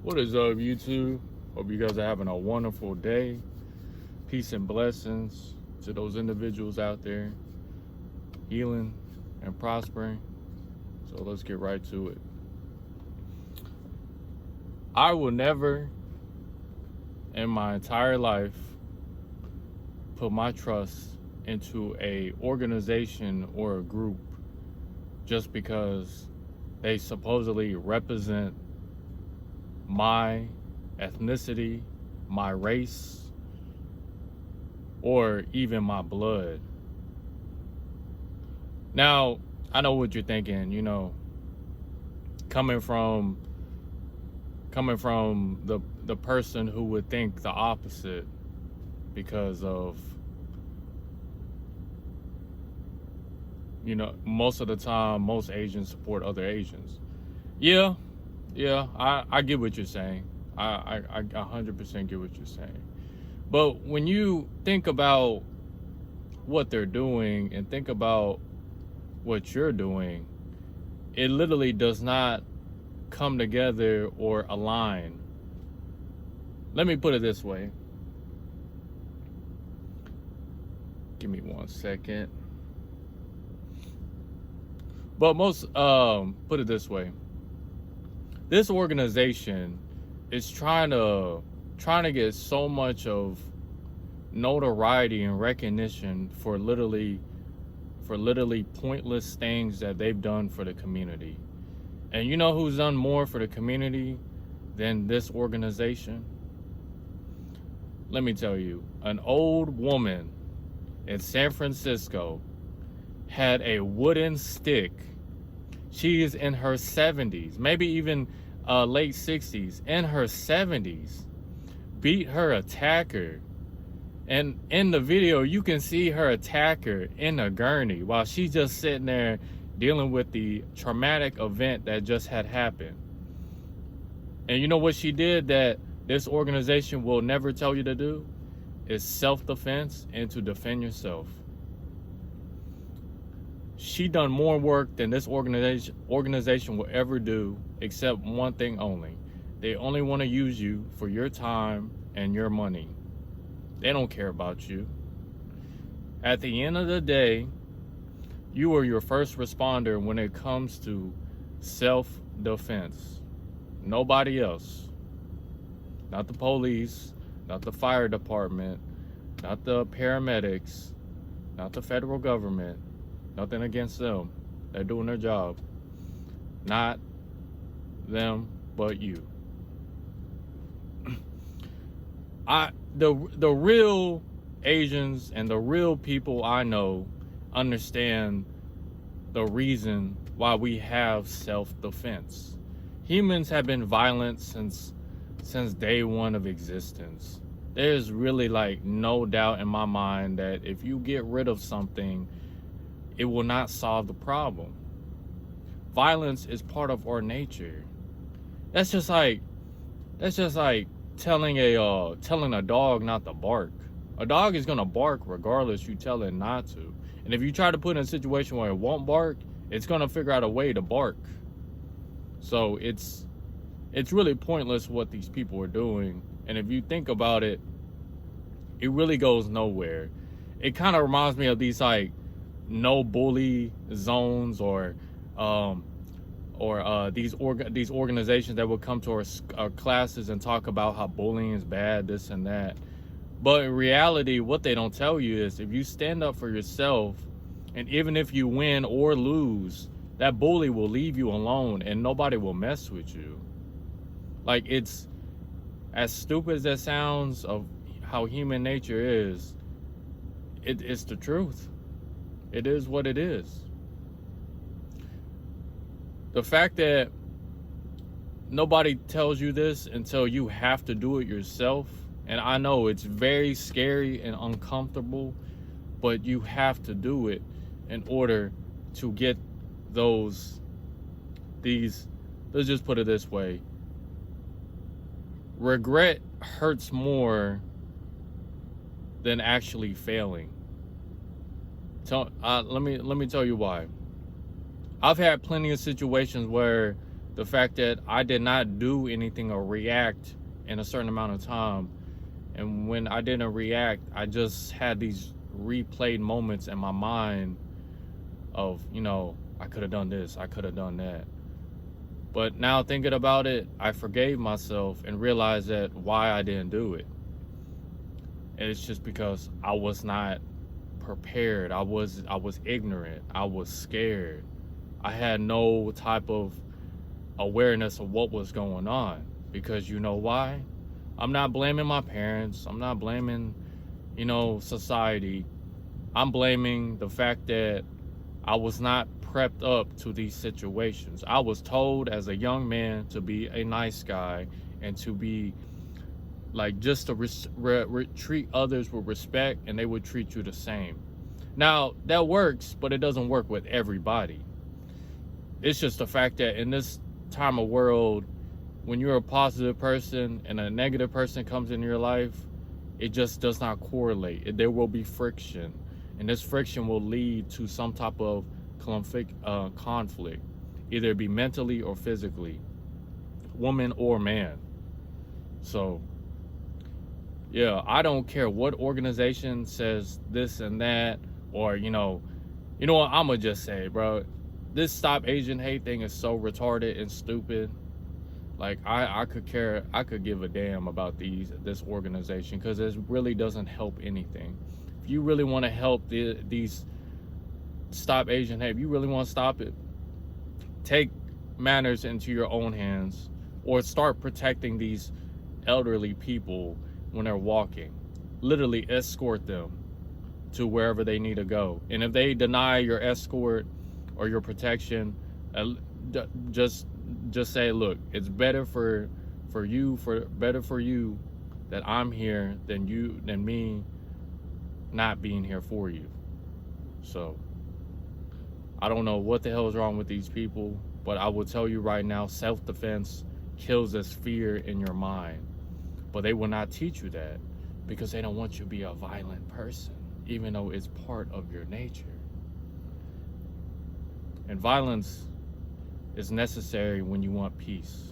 What is up, YouTube? Hope you guys are having a wonderful day. Peace and blessings to those individuals out there healing and prospering. So let's get right to it. I will never in my entire life put my trust into a organization or a group just because they supposedly represent my ethnicity, my race, or even my blood. Now, I know what you're thinking, coming from the person who would think the opposite because of, most of the time, most Asians support other Asians. Yeah, I get what you're saying. I 100% get what you're saying. But when you think about what they're doing and think about what you're doing, it literally does not come together or align. Let me put it this way. Give me 1 second. But put it this way. This organization is trying to get so much of notoriety and recognition for literally pointless things that they've done for the community. And you know who's done more for the community than this organization? Let me tell you, an old woman in San Francisco had a wooden stick. She is in her 70s, maybe even late 60s, in her 70s, beat her attacker. And in the video, you can see her attacker in a gurney while she's just sitting there dealing with the traumatic event that just had happened. And you know what she did that this organization will never tell you to do? Is self-defense and to defend yourself. She done more work than this organization will ever do, except one thing only. They only want to use you for your time and your money. They don't care about you. At the end of the day, you are your first responder when it comes to self-defense. Nobody else. Not the police, not the fire department, not the paramedics, not the federal government. Nothing against them. They're doing their job. Not them, but you. The real Asians and the real people I know understand the reason why we have self-defense. Humans have been violent since day one of existence. There's really no doubt in my mind that if you get rid of something, it will not solve the problem. Violence is part of our nature. That's just like telling a dog not to bark. A dog is gonna bark regardless you tell it not to. And if you try to put it in a situation where it won't bark, it's gonna figure out a way to bark. So it's really pointless what these people are doing. And if you think about it, it really goes nowhere. It kind of reminds me of these no bully zones or these organizations that will come to our classes and talk about how bullying is bad, this and that. But in reality, what they don't tell you is if you stand up for yourself, and even if you win or lose, that bully will leave you alone and nobody will mess with you. It's as stupid as that sounds of how human nature is, it's the truth. It is what it is. The fact that nobody tells you this until you have to do it yourself, and I know it's very scary and uncomfortable, but you have to do it in order to get let's just put it this way. Regret hurts more than actually failing. Let me tell you why. I've had plenty of situations where The fact that I did not do anything or react in a certain amount of time. And when I didn't react, I just had these replayed moments in my mind of, I could have done this, I could have done that. But now thinking about it, I forgave myself and realized that why I didn't do it. And it's just because I was not prepared. I was ignorant. I was scared. I had no type of awareness of what was going on. Because you know why? I'm not blaming my parents. I'm not blaming, society. I'm blaming the fact that I was not prepped up to these situations. I was told as a young man to be a nice guy and to be just to treat others with respect, and they would treat you the same. Now, that works, but it doesn't work with everybody. It's just the fact that in this time of world, when you're a positive person and a negative person comes into your life, it just does not correlate. There will be friction, and this friction will lead to some type of conflict, either it be mentally or physically, woman or man. So, yeah, I don't care what organization says this and that, or, you know what, I'm gonna just say, bro, this Stop Asian Hate thing is so retarded and stupid. Like, I could give a damn about this organization, because it really doesn't help anything. If you really want to help these Stop Asian Hate, if you really want to stop it, take matters into your own hands, or start protecting these elderly people when they're walking. Literally escort them to wherever they need to go. And if they deny your escort or your protection, just say, look, it's better for you that I'm here than me not being here for you. So I don't know what the hell is wrong with these people, but I will tell you right now, self-defense kills this fear in your mind. But they will not teach you that, because they don't want you to be a violent person, even though it's part of your nature. And violence is necessary when you want peace.